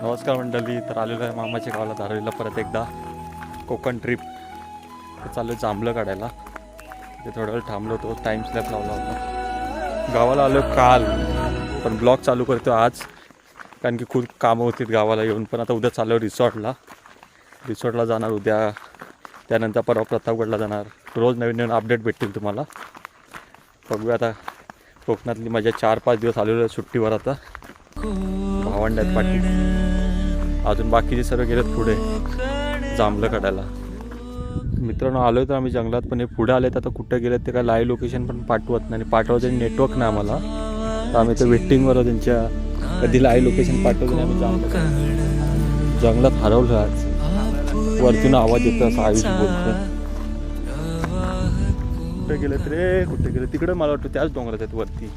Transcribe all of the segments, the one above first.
नमस्कार मंडळी, तर आलेलो आहे मामाच्या गावाला धारावीला परत एकदा कोकण ट्रिप. तर चालू आहे जांभळं काढायला. ते थोडा वेळ थांबलो होतो, टाईम स्लॅप लावला होता. गावाला आलो काल, पण ब्लॉग चालू करतो आज कारण की खूप कामं होती गावाला येऊन. पण आता उद्या चाललो रिसॉर्टला जाणार उद्या, त्यानंतर परवा प्रतापगडला जाणार. रोज नवीन नवीन अपडेट भेटतील तुम्हाला. बघूया आता कोकणातली माझ्या 4-5 दिवस आलेलो आहे सुट्टीवर. आता भावंड्यात पाठी अजून बाकीचे सर्व गेलेत पुढे जांभळं काढायला. मित्रांनो आलो तर आम्ही जंगलात, पण हे पुढे आलेत. आता कुठे गेलेत ते काय लाईव्ह लोकेशन पण पाठवत नाही, पाठवायचं नेटवर्क नाही आम्हाला. तर आम्ही तर वेटिंगवर त्यांच्या कधी लाईव्ह लोकेशन पाठवलं नाही. आम्ही जंगलात हरवलं आज. वरतून आवाज येतो असं आयुष बोलतो. कुठे गेलेत रे, कुठे गेले? तिकडे मला वाटतं त्याच डोंगरात आहेत वरती,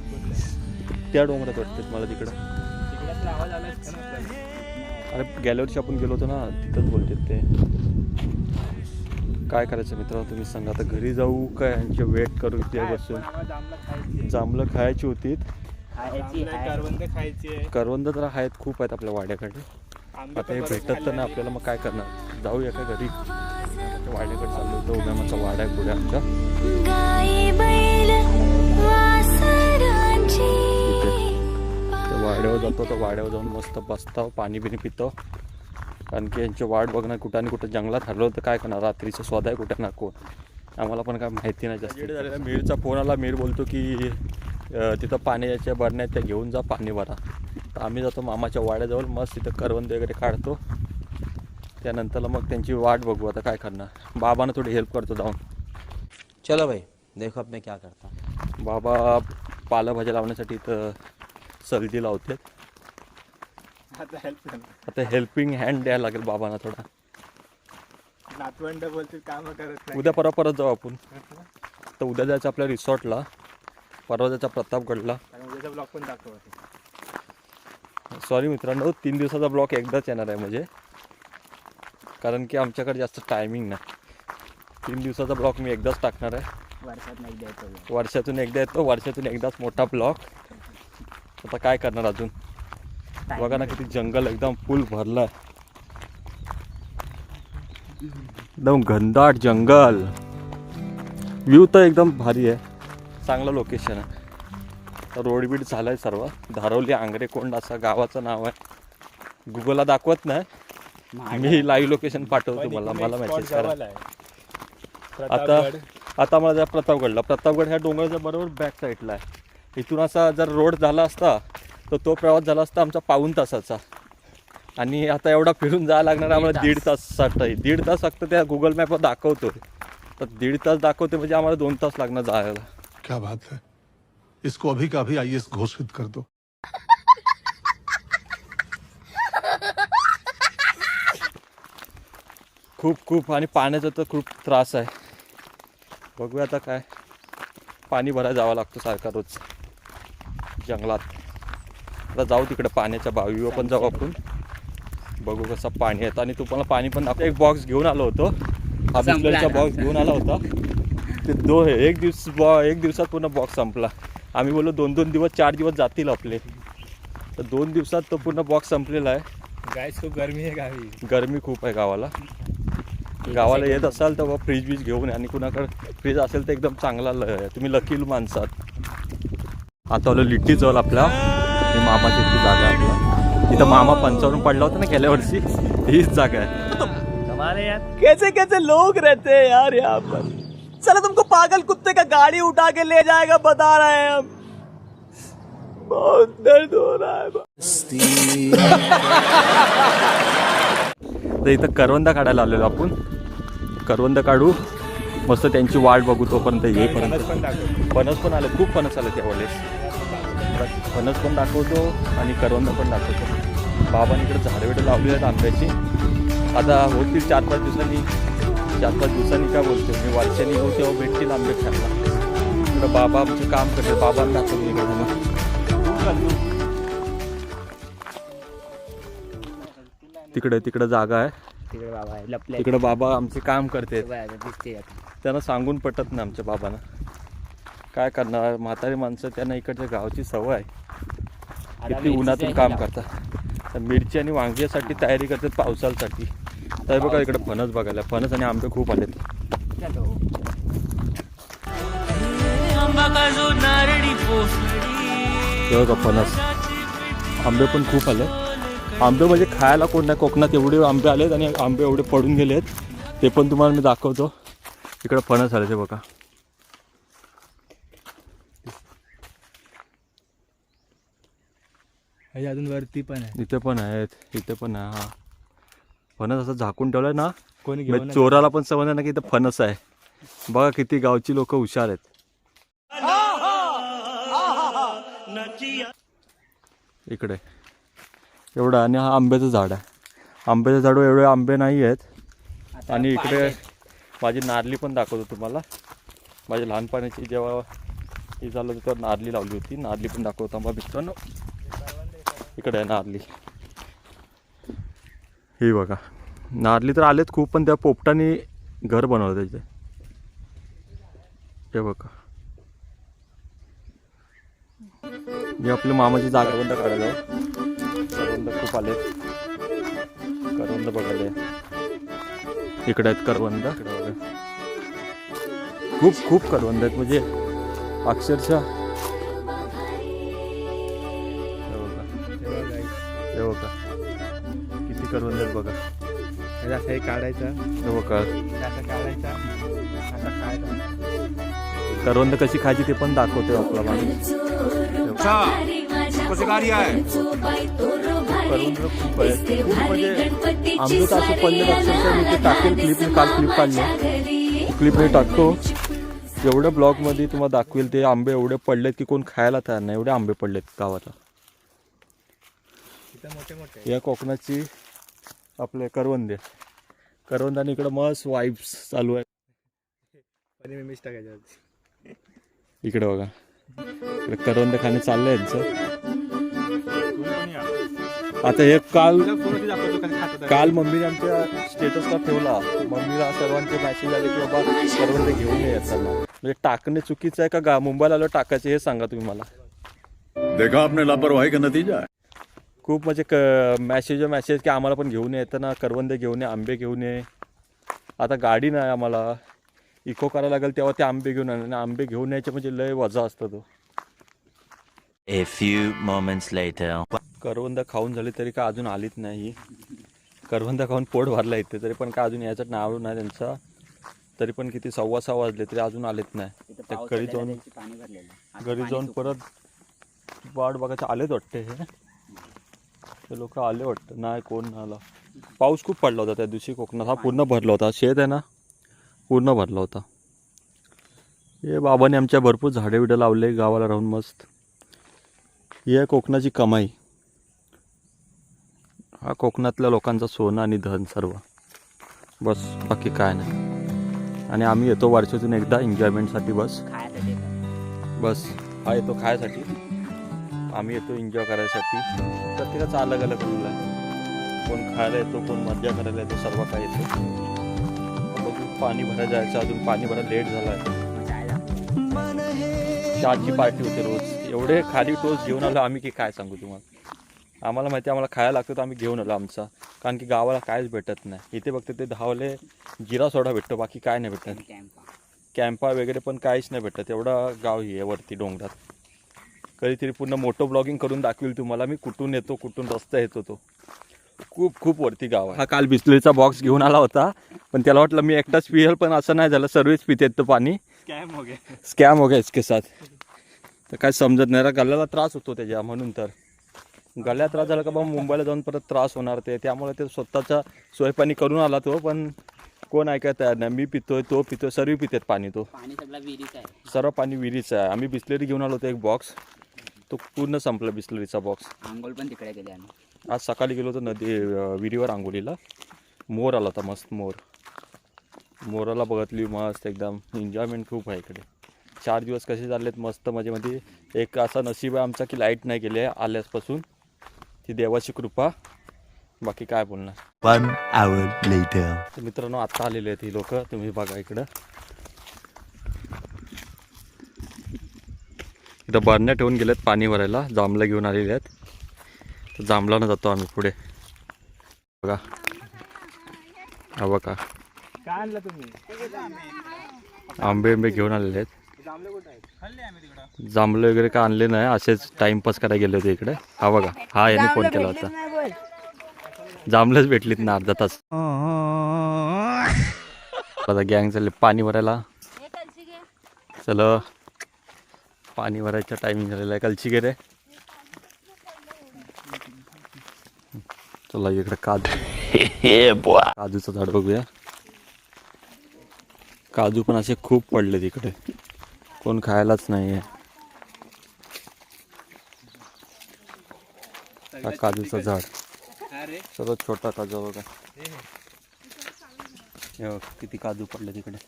त्या डोंगरात वाटतात मला तिकडं. अरे गेल्या वर्षी आपण गेलो होतो ना, तिथंच बोलतात ते. काय करायचं मित्रांनो तुम्ही सांगा. आता घरी जाऊ काय यांचे वेट करू इथे बसून? जांभळं खायची होती, करवंद तर आहेत, खूप आहेत आपल्या वाड्याकडे. आता हे भेटत तर नाही आपल्याला, मग काय करणार? जाऊया का घरी? वाड्याकडे चाललो होतो, उन्हामाचा वाडा आहे पुढे आमच्या. वाड्यावर जातो, तर वाड्यावर जाऊन मस्त बसतो, पाणी बिणी पितो. कारण की यांची वाट बघणार कुठं आणि कुठं जंगलात हरलो तर काय करणार? रात्रीचं स्वतः आहे कुठं ना कोण, आम्हाला पण काय माहिती नाही जास्त. झालेला मीरचा फोन आला. मीर बोलतो की तिथं पाण्याच्या बरण्यात त्या घेऊन जा, पाणी भरा. तर आम्ही जातो मामाच्या वाड्याजवळ, मस्त तिथं करवंद वगैरे काढतो. त्यानंतरला मग त्यांची वाट बघू. आता काय करणार? बाबांना थोडी हेल्प करतो जाऊन. चलो भाई देखो अब मैं क्या करता. बाबा पालेभाज्या लावण्यासाठी इथं सलजी लावते. आता हेल्पिंग हँड द्यायला लागेल बाबांना थोडा. नातवंड बोलतील काम करत नाही. उद्या परत जाऊ आपण. तर उद्या जायचं आपल्या रिसॉर्टला, परवा जायचा प्रतापगडला. उद्याचा ब्लॉग पण दाखव. सॉरी मित्रांनो, 3 दिवसाचा ब्लॉग एकदाच येणार आहे म्हणजे, कारण की आमच्याकडे जास्त टायमिंग नाही. 3 दिवसाचा ब्लॉग मी एकदाच टाकणार आहे. वर्षातून एकदा येतो, वर्षातून एकदाच मोठा ब्लॉग. आता काय करणार अजून? बघा ना किती जंगल एकदम फुल भरलाय, एकदम घनदाट जंगल. व्ह्यू तर एकदम भारी आहे, चांगलं लोकेशन आहे. तर रोड बीड झालं आहे सर्व. धारवली आंग्रेकोंड असं गावाचं नाव आहे. गुगलला दाखवत नाही, मी लाईव्ह लोकेशन पाठवतो तुम्हाला, मला मेसेज करा. आता मला जा प्रतापगड ह्या डोंगराच्या बरोबर बॅक साईडला आहे. इथून असा जर रोड झाला असता तर तो प्रवास झाला असता आमचा 1.5 तासाचा. आणि आता एवढा फिरून जायला लागणार आम्हाला 1.5 तासासाठी. 1.5 तास फक्त त्या गुगल मॅपवर दाखवतोय, तर 1.5 तास दाखवते म्हणजे आम्हाला 2 तास लागणार जायला. क्या बात है, इसको अभी का अभी आईएएस घोषित कर दो. खूप आणि पाण्याचा तर खूप त्रास आहे. बघूया आता काय, पाणी भरायला जावं लागतं सारखा रोज जंगलात. आता जाऊ तिकडे पाण्याच्या बावीवर पण जाऊ आपण, बघू कसं पाणी येतं. आणि तुम्हाला पाणी पण आपण एक बॉक्स घेऊन आलो होतो, हा बिस्लरीचा बॉक्स घेऊन आला होता. ते एक दिवसात पूर्ण बॉक्स संपला. आम्ही बोललो 2-2 दिवस 4 दिवस जातील आपले, तर 2 दिवसात तो पूर्ण बॉक्स संपलेला आहे. गाईस खूप गरमी आहे गावी, गरमी खूप आहे गावाला. गावाला येत असाल तर फ्रीज बीज घेऊन, आणि कुणाकडे फ्रीज असेल तर एकदम चांगला तुम्ही लकील माणसात. आता आलो लिट्टी जवळ आपल्या मामाची इतकी जागा आहे आपला. इथं मामा पंचावरून पडला होता ना गेल्या वर्षी, हीच जागा आहे. कैसे कैसे लोग रहते हैं यार यहाँ पर. चलो तुमको पागल कुत्ते का गाड़ी उठा के ले जाएगा, बता रहे हैं हम. बहुत दर्द हो रहा है. तर इथं करवंद काढायला आलेलो आपण. करवंद काढू, मस्त त्यांची वाट बघू तोपर्यंत येईपर्यंत. फणस पण आलं, खूप फणस आलं त्यावेळेस. फणस पण दाखवतो आणि करवंद पण दाखवतो. बाबांनी इकडे झाडं वेडं लावली आहेत आंब्याची. आता होतील 4-5 दिवसांनी काय बोलतो मी, वर्षांनी येऊ तेव्हा भेटतील आंबे खायला. इकडं बाबा आमचं काम करते, बाबांना दाखवतो इकडे. मग तिकडे जागा आहे, तिकडे बाबा आमचे काम करते. त्यांना सांगून पटत नाही आमच्या बाबांना. काय करणार, म्हातारी माणसं, त्यांना इकडच्या गावची सवय आहे. किती उन्हातून काम करतात. तर मिरची आणि वांग्यासाठी तयारी करतात पावसाळ्यासाठी. तर बघा इकडे फणस बघायला, फणस आणि आंबे खूप आलेत. बघा फणस, आंबे पण खूप आले. आंबे म्हणजे खायला कोण नाही, कोकणात एवढे आंबे आलेत आणि आंबे एवढे पडून गेलेत, ते पण तुम्हाला मी दाखवतो. इकडे फणस आले ते बघा. अजून वरती पण आहे. इथे पण आहेत, इथे पण आहे. हा फणस असं झाकून ठेवलंय ना, कोणी म्हणजे चोराला पण समजलं ना की इथं फणस आहे. बघा किती गावची लोक हुशार आहेत. इकडे एवढं, आणि हा आंब्याचं झाड आहे. आंब्याचं झाड एवढे आंबे नाही आहेत. आणि इकडे माझी नारली पण दाखवतो तुम्हाला. माझ्या लहानपणाची जेव्हा हे झालं होतं तेव्हा नारली लावली होती. नारली पण दाखवतो मग मित्रांनो. इकडे आहे नारली, ही बघा. नारली तर आलेत खूप, पण त्या पोपटाने घर बनवलं त्याचे. हे बघा, हे आपल्या मामाची जागा. करवंद काढायला, करवंद खूप आलेत. करवंद बघायला इकडे आहेत करवंद. खूप खूप करवंद आहेत, म्हणजे अक्षरशः. हे बघा किती करवंद आहेत बघा. हे काढायचा, हे बघा असं काढायचा, असं खायचा. करवंद कशी खायची ते पण दाखवते आपला माणूस. करवंद खूप आहेत, खूप म्हणजे आंबे तर असे पडले अक्षरशः. मी ते टाकेल क्लिप, मी काल क्लिप काढले, क्लिप मी टाकतो. एवढ्या ब्लॉगमध्ये तुम्हाला दाखवेल ते आंबे एवढे पडलेत की कोण खायला तयार नाही, एवढे आंबे पडलेत गावाला. मोठे मोठे या कोकणाची आपले करवंदे. करवंदाने इकडं मस्त वाईब्स चालू आहे. पण मी मिस टाकायच्या. इकडे बघा, इकडे करवंद खाणे चाललंय यांचं. आता हे काल मम्मीने आमच्या स्टेटसला ठेवला. मम्मीला सर्वांचे मॅसेज आले की बाबा करवंद घेऊन ये येताना. म्हणजे टाकणे चुकीचं आहे का मुंबईला आलो टाकायचे, हे सांगा तुम्ही मला. देखा आपने लापरवाही का नतीजा है. खूप म्हणजे मॅसेज की आम्हाला पण घेऊन येताना करवंदे घेऊन ये, आंबे घेऊन ये. आता गाडी नाही आम्हाला, इको करायला लागेल तेव्हा ते आंबे घेऊन आणि आंबे घेऊन यायचे म्हणजे लय वजा असतं तो. A few moments later. करवंद खाऊन झाली तरी काय अजून आलीच नाही. करवंद खाऊन पोट भरला येते तरी पण काय अजून याचं नाव नाही त्यांचा. तरी पण किती 6:15 वाजले तरी अजून आलेत नाही. घरी जाऊन परत वाट बघायचं. आलेच वाटते हे, ते लोक आले वाटतं. नाही कोण आला. पाऊस खूप पडला होता त्या दिवशी कोकणात. हा पूर्ण भरला होता, शेत आहे ना पूर्ण भरला होता. हे बाबाने आमच्या भरपूर झाडे बिडं लावले गावाला राहून मस्त. ही आहे कोकणाची कमाई. हा कोकणातल्या लोकांचा सोनं आणि धन सर्व, बस बाकी काय नाही. आणि आम्ही येतो वर्षातून एकदा एन्जॉयमेंटसाठी. बस हा येतो खायसाठी, आम्ही येतो एन्जॉय करायसाठी. प्रत्येकाचा अलग अलग रूल आहे. कोण खायला येतो, कोण मजा करायला येतो, सर्व काय येतो. बघू पाणी भरायला जायचं, अजून पाणी भरायला लेट झाला आहे. चहाची पार्टी होते रोज. एवढे खाली टोस्ट घेऊन आलो आम्ही की काय सांगू तुम्हाला. आम्हाला माहिती आहे आम्हाला खायला लागतं तर आम्ही घेऊन आलो आमचा. कारण की गावाला काहीच भेटत नाही. इथे फक्त ते धावले जिरा सोडा भेटतो, बाकी काय नाही भेटत. कॅम्पा वगैरे पण काहीच नाही भेटत. एवढा गाव ही आहे वरती डोंगरात. कधीतरी पूर्ण मोठं ब्लॉगिंग करून दाखवेल तुम्हाला मी कुठून येतो, कुठून रस्ता येतो. तो खूप खूप वरती गाव आहे. हा काल बिस्लरीचा बॉक्स घेऊन आला होता, पण त्याला वाटलं मी एकटाच पियल, पण असं नाही झालं. सर्वच पित येतं पाणी. स्कॅम हो गया इसके साथ. तर काय समजत नाही. गळ्याला त्रास होतो त्याच्या, म्हणून तर गळ्यात त्रास झाला का बाबा मुंबईला जाऊन परत त्रास होणार ते. त्यामुळे ते स्वतःचा सोयपाणी करून आला तो, पण कोण ऐकायला तयार नाही. मी पितोय, तो पितोय, सर्व पितेत पाणी. तो सर्व पाणी विहिरीचं आहे. आम्ही बिस्लरी घेऊन आलो होतो एक बॉक्स, तो पूर्ण संपला बिस्लरीचा बॉक्स. आंघोळ पण तिकडे केली आम्ही. आज सकाळी गेलो होतो विहिरीवर आंघोळीला. मोर आला होता मस्त. मोराला बघतली मस्त एकदम. एन्जॉयमेंट खूप आहे इकडे. 4 दिवस कसे चाललेत मस्त मजेमध्ये. एक असा नशीब आहे आमचा की लाईट नाही गेली आहे आल्यापासून, ती देवाची कृपा. बाकी काय बोलणार. 1 hour later. तर मित्रांनो आता आलेले आहेत ही लोक. तुम्ही बघा इकडं इथं बरण्या ठेवून गेलेत पाणी भरायला, जांभळं घेऊन आलेले आहेत. तर जांभळानं जातो आम्ही पुढे. बघा हा बघा काय आणलं तुम्ही? आंबे घेऊन आलेले आहेत. जांभळे कुठे आहेत? खाल्ले आम्ही तिकडं. जांभळं वगैरे काय आणले नाही, असेच टाइमपास करायला गेले होते इकडे. हा बघा हा याने फोन केला होता. जांभळंच भेटलीत ना अर्धा तास. आता गँग चालले पाणी भरायला. चला पाणी भरायचा टायमिंग झालेला आहे. कलची गे रे. चला इकडे काजूचं झाड बघूया. काजू पण असे खूप पडले तिकडे, कोण खायलाच नाही आहे. हा काजूचं झाड, सर्वात छोटा काजू बघा. हे बघ, किती काजू पडले तिकडे.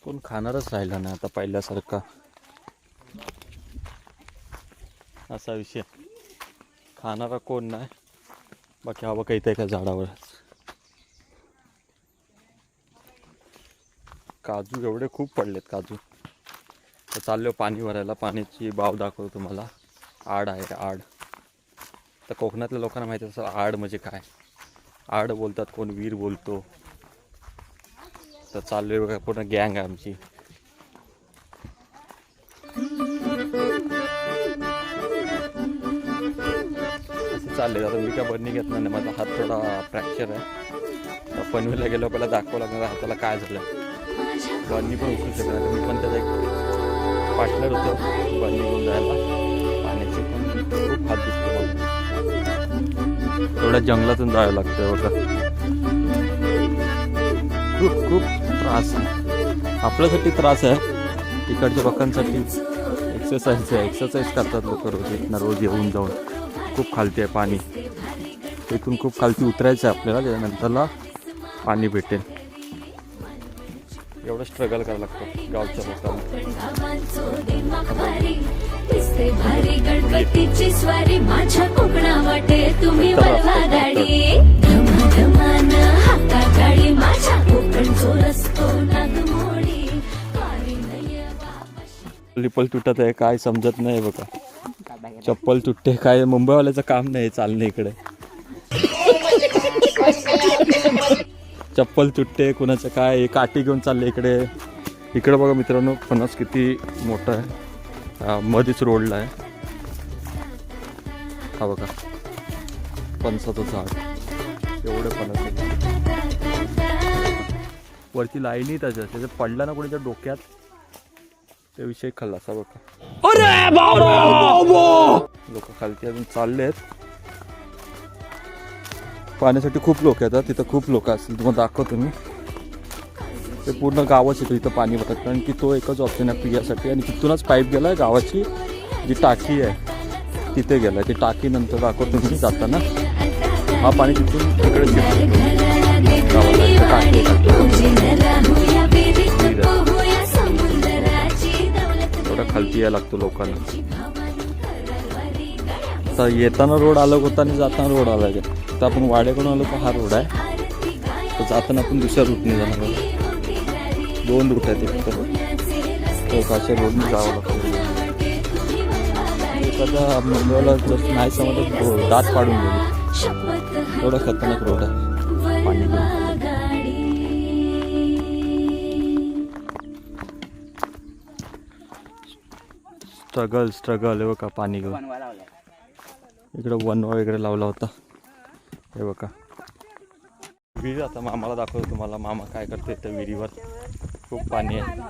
कोण खाणारच राहिला नाही आता पहिल्यासारखा, असा विषय. खाणारा कोण नाही. बाकी हा बघा इथे एका झाडावर काजू एवढे खूप पडलेत काजू. तर चाललो पाणी भरायला. पाण्याची बाव दाखवतो तुम्हाला. आड आहे आड. तर कोकणातल्या लोकांना माहिती असेल आड म्हणजे काय. आड बोलतात, कोण वीर बोलतो. तर चाललोय बघा, पूर्ण गँग आहे आमची. असे चालले. आता मी काय बरणी घेतला नाही, माझा हात थोडा फ्रॅक्चर आहे. तर पनवेलला गेलो पहिला दाखवं लागणार हाताला काय झालं. बरणी पण उचलू शकणार. मी पण त्याचा एक पार्टनर होतो बरणी घेऊन जायला. पाण्याची पण खूप हात दुखतो मला. एवढ्या जंगलातून जावं लागतं बघा. खूप त्रास आहे. आपल्यासाठी त्रास आहे, तिकडच्या लोकांसाठी एक्सरसाइज आहे. एक्सरसाइज करतात लोक रोज. इथनं रोज येऊन जाऊन. खूप खालती आहे पाणी. इथून खूप खालती उतरायचं आहे आपल्याला, त्याच्यानंतरला पाणी भेटेल. एवढं स्ट्रगल करावं लागतं गावच्या लोकांना. चप्पल तुटत आहे, काय समजत नाही बघा. चप्पल तुटते काय, मुंबईवाल्याचं काम नाही चालणे इकडे. चप्पल तुटते कुणाचं काय, काठी घेऊन चालले इकडे. इकडे बघा मित्रांनो, फणस किती मोठा आहे. मध्येच रोडला आहे. हा बघा फणसाचं झाड. एवढे फणस आहे. वरती लाईनी त्याच्या पडला ना कोणीच्या डोक्यात, ते विषय खल्लासा बघा. लोक खालती अजून चालले आहेत. पाण्यासाठी खूप लोक येतात. तिथं खूप लोक असतील, तुम्हाला दाखवतो मी. ते पूर्ण गावच येतो इथं पाणी भरतात, कारण की तो एकच ऑप्शन आहे पिण्यासाठी. आणि तिथूनच पाईप गेला आहे. गावाची जी टाकी आहे तिथे गेला. ती टाकी नंतर दाखवतो मी जाताना. हा पाणी तिथून तिकडे थोडा खालती यायला लागतो लोकांना. तर येताना रोड अलग होता आणि जाताना रोड अलग आहे. तर आपण वाड्याकडून आलो तर हा रोड आहे. तर जाताना आपण दुसऱ्या रूटने जाणार. 2 रूट आहेत फक्त. तर अशा रोडने जावं लागतं. एखादा मुंबईला जर नाही समजत दात पाडून गेले. एवढा खतरनाक रोड आहे. पाणी स्ट्रगल हे बघा पाणी घेऊन. इकडं वनवा वगैरे लावला होता. हे बघा विहीर. आता मामाला दाखवतो तुम्हाला. मामा काय करते त्या विहिरीवर. खूप पाणी आहे.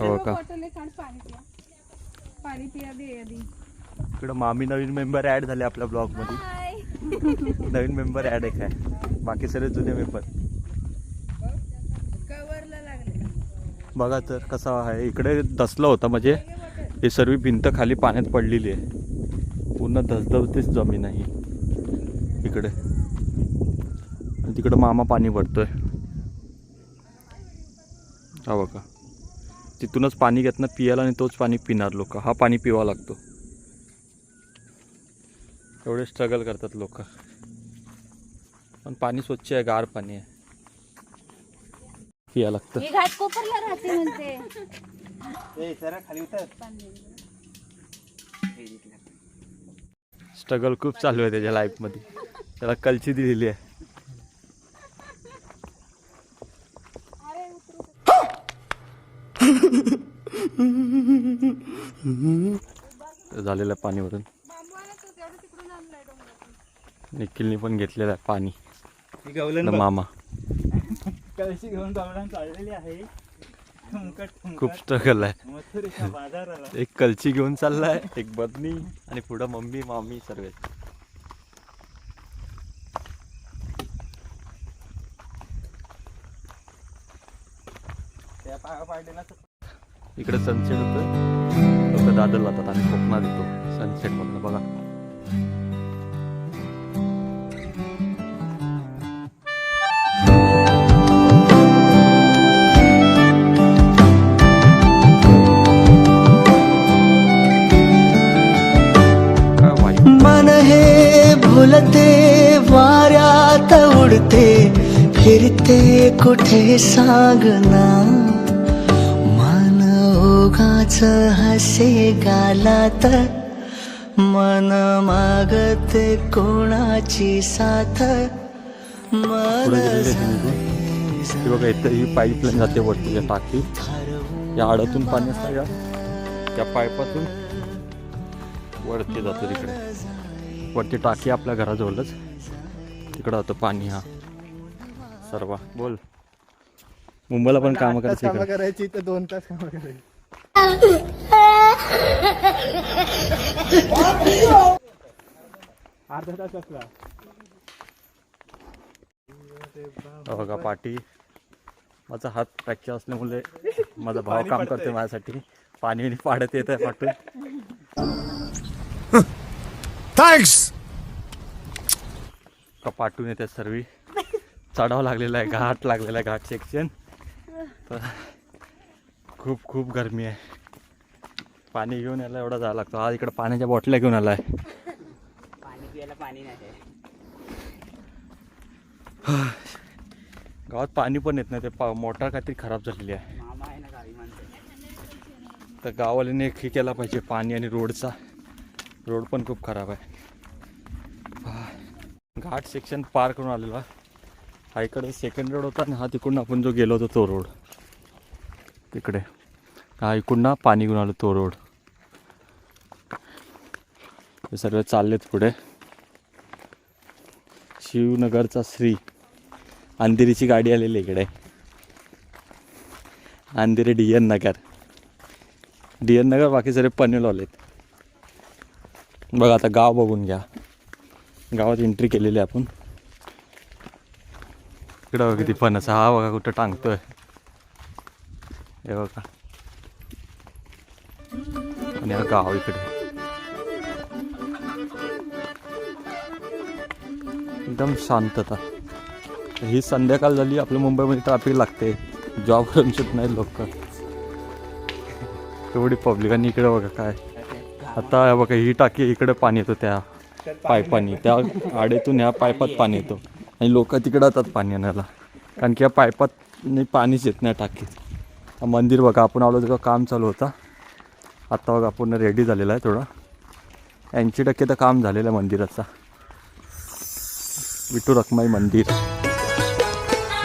हो का. इकडं मामी नवीन मेंबर ॲड झाले आपल्या ब्लॉगमध्ये. नवीन मेंबर ॲड आहे काय, बाकी सगळे जुने मेंबर. बघा तर कसा आहे. इकडे धसला होता, म्हणजे हे सर्व भिंत खाली पाण्यात पडलेली आहे. पूर्ण धसधसतीच जमीन आहे इकडे. आणि तिकडं मामा पाणी भरतोय. हा बघा तिथूनच पाणी घेतलं पियाला आणि तोच पाणी पिणार लोक. हा पाणी पिवा लागतो. एवढे स्ट्रगल करतात लोक. पण पाणी स्वच्छ आहे, गार पाणी आहे. नक्की या लागतं. मी घाटकोपरला राहते म्हणते. स्ट्रगल खूप चालू आहे त्याच्या लाईफमध्ये. त्याला कलची दिलेली आहे. झालेलं आहे पाणीवरून. निखिलनी पण घेतलेलं आहे पाणी. मामा कळशी घेऊन गवळण चाललेली आहे. खूप स्ट्रगल आहे. मथुरेच्या बाजाराला एक कलची घेऊन चाललाय, एक बदनी आणि पुढं मम्मी मामी सर्व. त्या पाया पाडलेला इकडे सनसेट होतं. लोक दादर जातात आणि कोकणात येतो सनसेट मधलं बघा. मन हे भुलते वाऱ्यात उडते फिरते कुठे सांगना मन ओघाच हसे गालात मन मागते कोणाची साथ मन पुढे गेलेले आहे ते बघा. इथं ही पाईपलाईन जाते वरती या टाकी. या आडातून पाणी असतं या त्या पाईपातून वरती जातो. तिकडे वरती टाकी आपल्या घराजवळच. तिकडं होतं पाणी. हा सर्व बोल. मुंबईला पण कामं करायची कामं का? करायची तर 2 तास कामं करायची. अर्धा तास असला बघा पाठी. माझा हात फ्रॅक्चर असल्यामुळे माझा भाव काम करते माझ्यासाठी. पाणी पाडत येत आहे पाठून. थैंक्स. पाठून येते सर्व. चढावं लागलेला आहे, घाट लागलेला आहे, घाट सेक्शन. तर खूप खूप गरमी आहे. पाणी घेऊन यायला एवढा जायला लागतो. आज इकडे पाण्याच्या बॉटल्या घेऊन आलाय. पाणी पियाला पाणी नाही. गावात पाणी पण येत नाही. ते मोटार काहीतरी खराब झालेली आहे. मामा आहे ना गावी माणसं. तर गावाल्याने हे केला पाहिजे पाणी. आणि रोडचा रोड पण खूप खराब आहे. घाट सेक्शन पार करून आलेला. हा इकडे सेकंड रोड होता आणि हा तिकडून आपण जो गेलो होतो तो रोड तिकडे. हा इकडून पाणी घेऊन आलो तो रोड. हे सर्व चाललेत पुढे. शिवनगरचा श्री अंधेरीची गाडी आलेली इकडे. अंधेरी DN नगर. DN नगर बाकी सर्व पनवेल आलेत. बघा आता गाव बघून घ्या. गावात एंट्री केलेली आपण. इकडं बघा किती फणस. हा बघा कुठं टांगतोय. हे बघा. आणि हा गाव इकडे एकदम शांतता. ही संध्याकाळ झाली. आपल्या मुंबईमध्ये ट्रॅफिक लागते. जॉब करून सुट नाही लोक. एवढी पब्लिक. आणि इकडे बघा काय. आता बघा ही टाकी इकडे पाणी येतो त्या पाईपानी. त्या आडेतून ह्या पाईपात पाणी येतो आणि लोक तिकडे जातात पाणी आणायला. कारण की या पाईपात पाणीच येत नाही टाकीत. मंदिर बघा आपण आलो तेव्हा काम चालू होता. आता बघा पूर्ण रेडी झालेला आहे. थोडा 80% तर काम झालेलं आहे मंदिराचा. विठू रखमाई मंदिर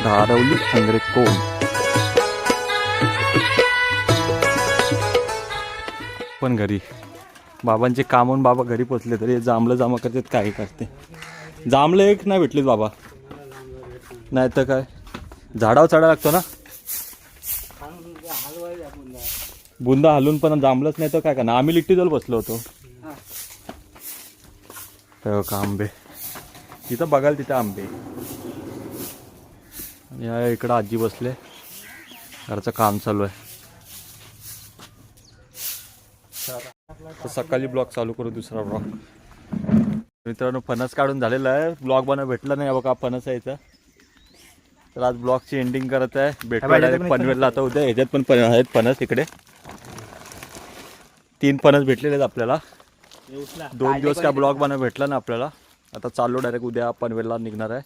धारवली अंगरे कोण. पण घरी बाबांचे कामून बाबा घरी पोचले तरी जांभळं जमा करतात. काही करते जांभळं एक नाही भेटलीत बाबा. नाही तर काय झाडावर चढायला लागतो ना. बुंदा हलून पण जांभळंच नाही तर काय करणार. आम्ही लिट्टी जवळ बसलो होतो. का आंबे तिथं बघाल तिथं आंबे. आणि या इकडं आजी बसले. घरचं काम चालू आहे. तर सकाळी ब्लॉग चालू करू. दुसरा ब्लॉग मित्रांनो फणस काढून झालेला आहे. ब्लॉग बनवा भेटला नाही. बघा फणस यायचा. तर आज ब्लॉगची एंडिंग करत आहे. भेटूया डायरेक्ट पनवेलला. आता उद्या ह्याच्यात पण आहेत फणस. इकडे 3 फणस भेटलेले आहेत आपल्याला. 2 दिवस काय ब्लॉग बनवा भेटला ना आपल्याला. आता चाललो डायरेक्ट उद्या पनवेलला निघणार आहे.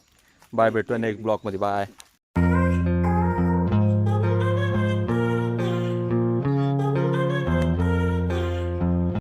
बाय. भेटूया नेक्स्ट ब्लॉगमध्ये. बाय.